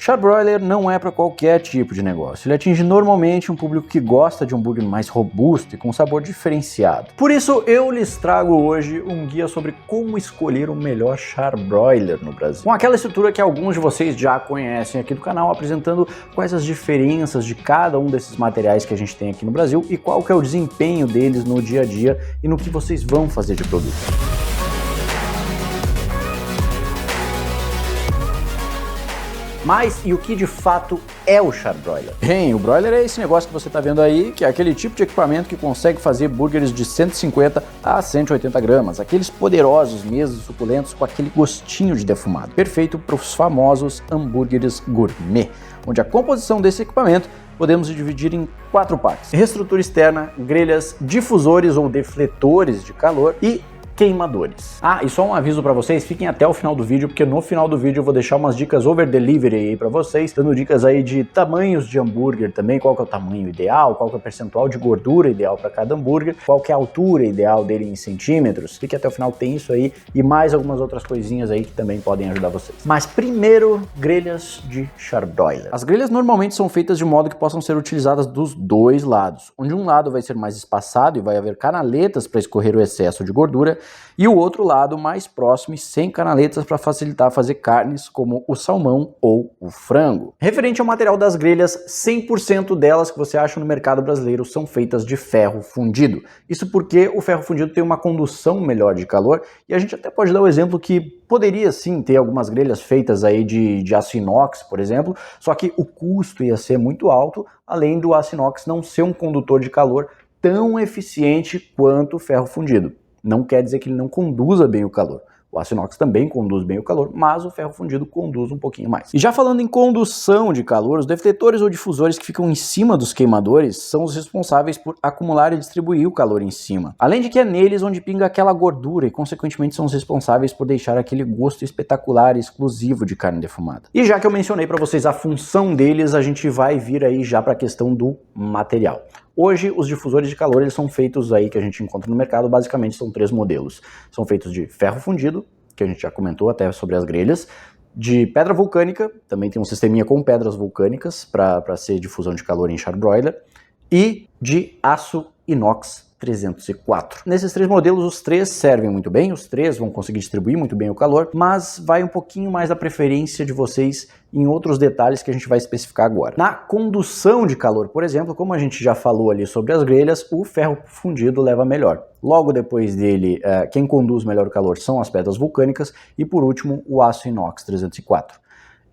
Charbroiler não é para qualquer tipo de negócio, ele atinge normalmente um público que gosta de um hambúrguer mais robusto e com sabor diferenciado. Por isso eu lhes trago hoje um guia sobre como escolher o melhor Charbroiler no Brasil. Com aquela estrutura que alguns de vocês já conhecem aqui do canal, apresentando quais as diferenças de cada um desses materiais que a gente tem aqui no Brasil e qual que é o desempenho deles no dia a dia e no que vocês vão fazer de produto. Mas e o que de fato é o Charbroiler? Bem, o broiler é esse negócio que você está vendo aí, que é aquele tipo de equipamento que consegue fazer burgers de 150 a 180 gramas, aqueles poderosos mesmo, suculentos, com aquele gostinho de defumado. Perfeito para os famosos hambúrgueres gourmet, onde a composição desse equipamento podemos dividir em 4 partes: reestrutura externa, grelhas, difusores ou defletores de calor e queimadores. Ah, e só um aviso para vocês, fiquem até o final do vídeo, porque no final do vídeo eu vou deixar umas dicas over delivery aí para vocês, dando dicas aí de tamanhos de hambúrguer também, qual que é o tamanho ideal, qual que é o percentual de gordura ideal para cada hambúrguer, qual que é a altura ideal dele em centímetros. Fique até o final, tem isso aí e mais algumas outras coisinhas aí que também podem ajudar vocês. Mas primeiro, grelhas de Charbroiler. As grelhas normalmente são feitas de modo que possam ser utilizadas dos dois lados, onde um lado vai ser mais espaçado e vai haver canaletas para escorrer o excesso de gordura, e o outro lado mais próximo e sem canaletas para facilitar fazer carnes como o salmão ou o frango. Referente ao material das grelhas, 100% delas que você acha no mercado brasileiro são feitas de ferro fundido. Isso porque o ferro fundido tem uma condução melhor de calor, e a gente até pode dar o exemplo que poderia sim ter algumas grelhas feitas aí de aço inox, por exemplo, só que o custo ia ser muito alto, além do aço inox não ser um condutor de calor tão eficiente quanto o ferro fundido. Não quer dizer que ele não conduza bem o calor. O aço inox também conduz bem o calor, mas o ferro fundido conduz um pouquinho mais. E já falando em condução de calor, os defletores ou difusores que ficam em cima dos queimadores são os responsáveis por acumular e distribuir o calor em cima. Além de que é neles onde pinga aquela gordura e, consequentemente, são os responsáveis por deixar aquele gosto espetacular e exclusivo de carne defumada. E já que eu mencionei para vocês a função deles, a gente vai vir aí já para a questão do material. Hoje, os difusores de calor eles são feitos aí, que a gente encontra no mercado, basicamente são 3 modelos. São feitos de ferro fundido, que a gente já comentou até sobre as grelhas, de pedra vulcânica, também tem um sisteminha com pedras vulcânicas para ser difusão de calor em Charbroiler, e de aço inox 304. Nesses 3 modelos, os 3 servem muito bem, os 3 vão conseguir distribuir muito bem o calor, mas vai um pouquinho mais da preferência de vocês em outros detalhes que a gente vai especificar agora. Na condução de calor, por exemplo, como a gente já falou ali sobre as grelhas, o ferro fundido leva melhor. Logo depois dele, quem conduz melhor o calor são as pedras vulcânicas e, por último, o aço inox 304.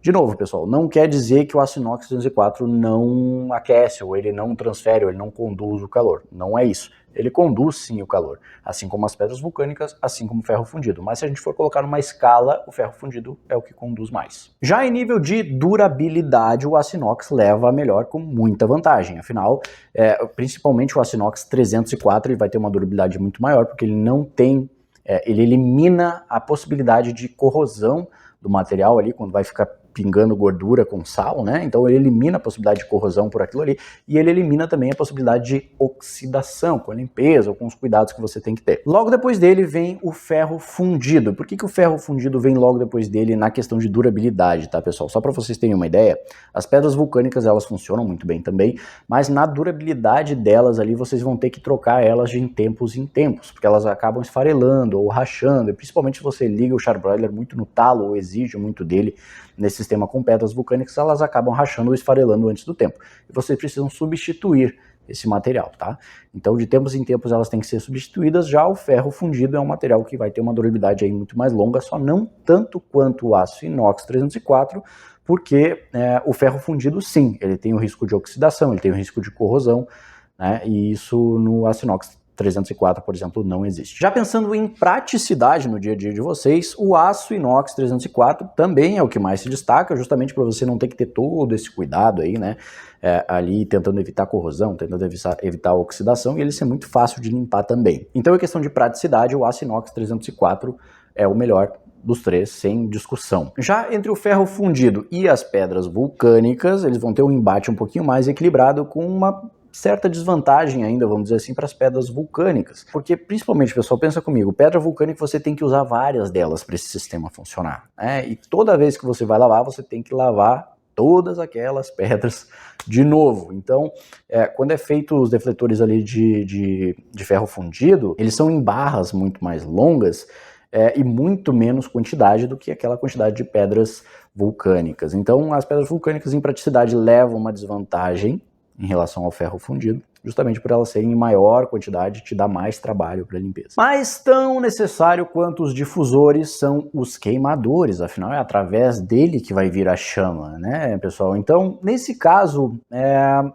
De novo, pessoal, não quer dizer que o aço inox 304 não aquece, ou ele não transfere, ou ele não conduz o calor. Não é isso. Ele conduz sim o calor, assim como as pedras vulcânicas, assim como o ferro fundido. Mas se a gente for colocar numa escala, o ferro fundido é o que conduz mais. Já em nível de durabilidade, o aço inox leva a melhor com muita vantagem. Afinal, principalmente o aço inox 304 ele vai ter uma durabilidade muito maior, porque ele não tem, ele elimina a possibilidade de corrosão do material ali, quando vai ficar pingando gordura com sal, né? Então ele elimina a possibilidade de corrosão por aquilo ali, e ele elimina também a possibilidade de oxidação com a limpeza ou com os cuidados que você tem que ter. Logo depois dele vem o ferro fundido. Por que o ferro fundido vem logo depois dele na questão de durabilidade, tá, pessoal? Só para vocês terem uma ideia, as pedras vulcânicas elas funcionam muito bem também, mas na durabilidade delas ali vocês vão ter que trocar elas de tempos em tempos, porque elas acabam esfarelando ou rachando, e principalmente se você liga o Charbroiler muito no talo ou exige muito dele nesse sistema com pedras vulcânicas, elas acabam rachando ou esfarelando antes do tempo. E vocês precisam substituir esse material, tá? Então, de tempos em tempos, elas têm que ser substituídas. Já o ferro fundido é um material que vai ter uma durabilidade aí muito mais longa, só não tanto quanto o aço inox 304, porque o ferro fundido, sim, ele tem o risco de oxidação, ele tem o risco de corrosão, né? E isso no aço inox 304, por exemplo, não existe. Já pensando em praticidade no dia a dia de vocês, o aço inox 304 também é o que mais se destaca, justamente para você não ter que ter todo esse cuidado aí, né? Ali tentando evitar corrosão, tentando evitar oxidação, e ele ser muito fácil de limpar também. Então, em questão de praticidade, o aço inox 304 é o melhor dos 3, sem discussão. Já entre o ferro fundido e as pedras vulcânicas, eles vão ter um embate um pouquinho mais equilibrado, com uma certa desvantagem ainda, vamos dizer assim, para as pedras vulcânicas. Porque, principalmente, pessoal, pensa comigo, pedra vulcânica você tem que usar várias delas para esse sistema funcionar, né? E toda vez que você vai lavar, você tem que lavar todas aquelas pedras de novo. Então, quando é feito os defletores ali de ferro fundido, eles são em barras muito mais longas e muito menos quantidade do que aquela quantidade de pedras vulcânicas. Então, as pedras vulcânicas em praticidade levam uma desvantagem em relação ao ferro fundido, justamente por elas serem em maior quantidade, te dá mais trabalho para limpeza. Mas tão necessário quanto os difusores são os queimadores, afinal é através dele que vai vir a chama, né, pessoal? Então, nesse caso,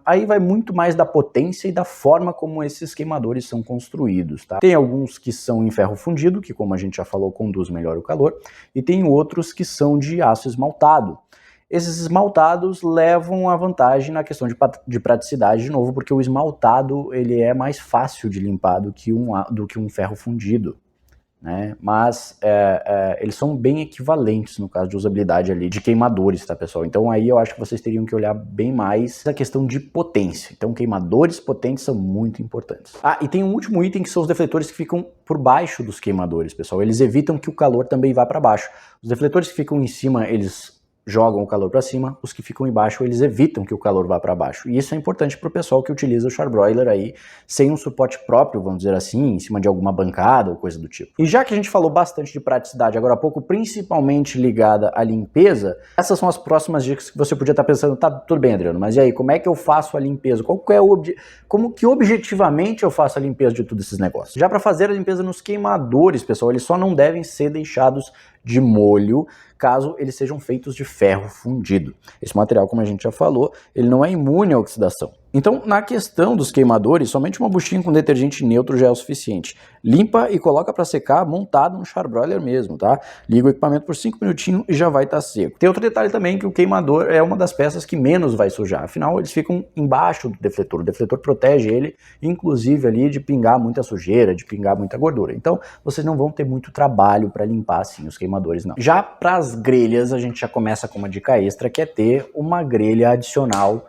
aí vai muito mais da potência e da forma como esses queimadores são construídos, tá? Tem alguns que são em ferro fundido, que como a gente já falou, conduz melhor o calor, e tem outros que são de aço esmaltado. Esses esmaltados levam a vantagem na questão de praticidade, de novo, porque o esmaltado ele é mais fácil de limpar do que um ferro fundido, né? Mas eles são bem equivalentes no caso de usabilidade ali de queimadores, tá, pessoal? Então aí eu acho que vocês teriam que olhar bem mais a questão de potência. Então queimadores potentes são muito importantes. E tem um último item que são os defletores que ficam por baixo dos queimadores, pessoal. Eles evitam que o calor também vá para baixo. Os defletores que ficam em cima, eles jogam o calor para cima, os que ficam embaixo eles evitam que o calor vá para baixo. E isso é importante para o pessoal que utiliza o charbroiler aí sem um suporte próprio, vamos dizer assim, em cima de alguma bancada ou coisa do tipo. E já que a gente falou bastante de praticidade agora há pouco, principalmente ligada à limpeza, essas são as próximas dicas que você podia estar pensando, tá, tudo bem, Adriano, mas e aí, como é que eu faço a limpeza? Como que objetivamente eu faço a limpeza de todos esses negócios? Já para fazer a limpeza nos queimadores, pessoal, eles só não devem ser deixados de molho, caso eles sejam feitos de ferro fundido. Esse material, como a gente já falou, ele não é imune à oxidação. Então, na questão dos queimadores, somente uma buchinha com detergente neutro já é o suficiente. Limpa e coloca para secar montado no charbroiler mesmo, tá? Liga o equipamento por 5 minutinhos e já vai estar seco. Tem outro detalhe também, que o queimador é uma das peças que menos vai sujar. Afinal, eles ficam embaixo do defletor. O defletor protege ele, inclusive ali de pingar muita sujeira, de pingar muita gordura. Então, vocês não vão ter muito trabalho para limpar assim os queimadores, não. Já para as grelhas, a gente já começa com uma dica extra, que é ter uma grelha adicional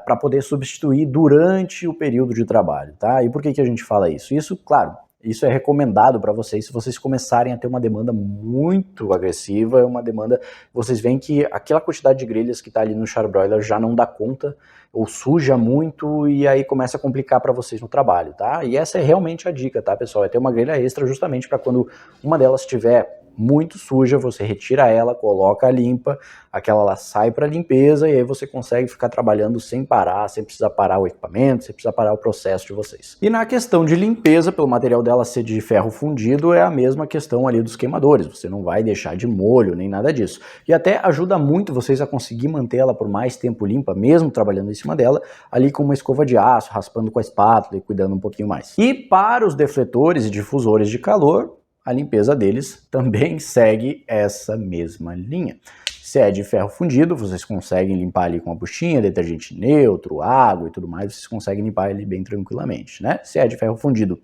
para poder substituir durante o período de trabalho, tá? E por que a gente fala isso? Isso, claro, isso é recomendado para vocês se vocês começarem a ter uma demanda muito agressiva, uma demanda, vocês veem que aquela quantidade de grelhas que está ali no charbroiler já não dá conta, ou suja muito, e aí começa a complicar para vocês no trabalho, tá? E essa é realmente a dica, tá, pessoal? É ter uma grelha extra justamente para quando uma delas estiver muito suja, você retira ela, coloca a limpa, aquela lá sai para limpeza e aí você consegue ficar trabalhando sem parar, sem precisar parar o equipamento, sem precisar parar o processo de vocês. E na questão de limpeza, pelo material dela ser de ferro fundido, é a mesma questão ali dos queimadores, você não vai deixar de molho nem nada disso. E até ajuda muito vocês a conseguir manter ela por mais tempo limpa, mesmo trabalhando em cima dela, ali com uma escova de aço, raspando com a espátula e cuidando um pouquinho mais. E para os defletores e difusores de calor, a limpeza deles também segue essa mesma linha. Se é de ferro fundido, vocês conseguem limpar ali com uma buchinha, detergente neutro, água e tudo mais, vocês conseguem limpar ele bem tranquilamente, né? Se é de ferro fundido,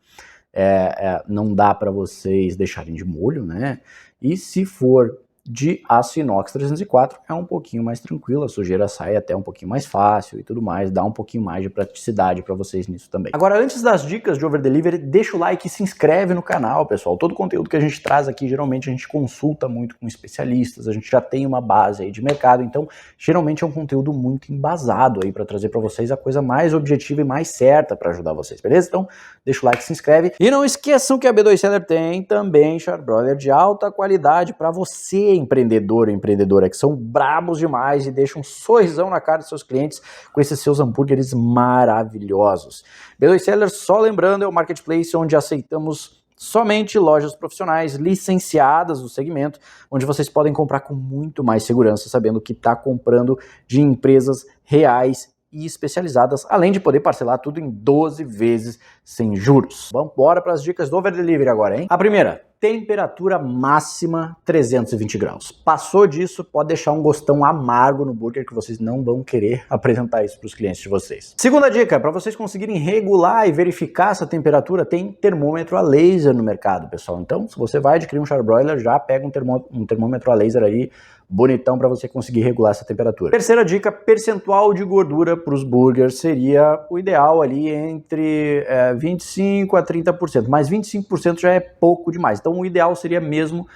não dá para vocês deixarem de molho, né? E se for de aço inox 304 é um pouquinho mais tranquilo, a sujeira sai até um pouquinho mais fácil e tudo mais, dá um pouquinho mais de praticidade para vocês nisso também. Agora, antes das dicas de over delivery, deixa o like e se inscreve no canal, pessoal. Todo o conteúdo que a gente traz aqui, geralmente a gente consulta muito com especialistas, a gente já tem uma base aí de mercado, então geralmente é um conteúdo muito embasado aí para trazer para vocês a coisa mais objetiva e mais certa para ajudar vocês, beleza? Então, deixa o like, se inscreve e não esqueçam que a B2 Seller tem também charbroiler de alta qualidade para você, empreendedor ou empreendedora, que são brabos demais e deixam um sorrisão na cara dos seus clientes com esses seus hambúrgueres maravilhosos. B2 Seller, só lembrando, é o marketplace onde aceitamos somente lojas profissionais licenciadas do segmento, onde vocês podem comprar com muito mais segurança, sabendo que está comprando de empresas reais e especializadas, além de poder parcelar tudo em 12 vezes sem juros. Vamos embora para as dicas do over delivery agora, hein? A primeira, temperatura máxima 320 graus. Passou disso, pode deixar um gostão amargo no burger que vocês não vão querer apresentar isso para os clientes de vocês. Segunda dica, para vocês conseguirem regular e verificar essa temperatura, tem termômetro a laser no mercado, pessoal. Então, se você vai adquirir um charbroiler, já pega um termômetro a laser aí, bonitão, para você conseguir regular essa temperatura. Terceira dica, percentual de gordura para os burgers seria o ideal ali entre 25% a 30%, mas 25% já é pouco demais. Então o ideal seria mesmo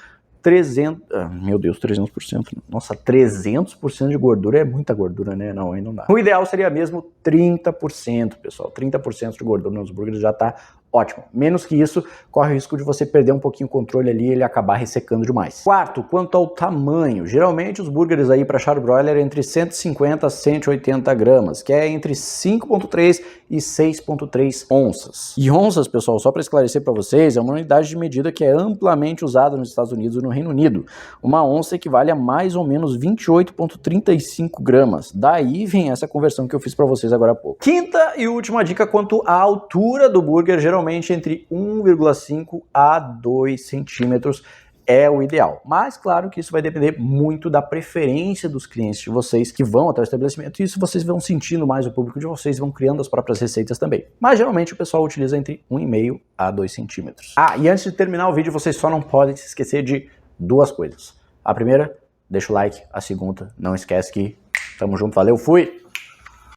Meu Deus, 300%. Nossa, 300% de gordura é muita gordura, né? Não, aí não dá. O ideal seria mesmo 30%, pessoal. 30% de gordura nos hambúrgueres já tá ótimo. Menos que isso, corre o risco de você perder um pouquinho o controle ali e ele acabar ressecando demais. Quarto, quanto ao tamanho. Geralmente os hambúrgueres aí para charbroiler entre 150 a 180 gramas, que é entre 5,3 e 6,3 onças. E onças, pessoal, só para esclarecer para vocês, é uma unidade de medida que é amplamente usada nos Estados Unidos e no Reino Unido. Uma onça equivale a mais ou menos 28,35 gramas. Daí vem essa conversão que eu fiz para vocês agora há pouco. Quinta e última dica quanto à altura do hambúrguer, geralmente entre 1,5 a 2 centímetros é o ideal. Mas claro que isso vai depender muito da preferência dos clientes de vocês que vão até o estabelecimento, e isso vocês vão sentindo mais o público de vocês, vão criando as próprias receitas também. Mas geralmente o pessoal utiliza entre 1,5 a 2 centímetros. Ah, e antes de terminar o vídeo, vocês só não podem se esquecer de duas coisas. A primeira, deixa o like. A segunda, não esquece que tamo junto, valeu, fui!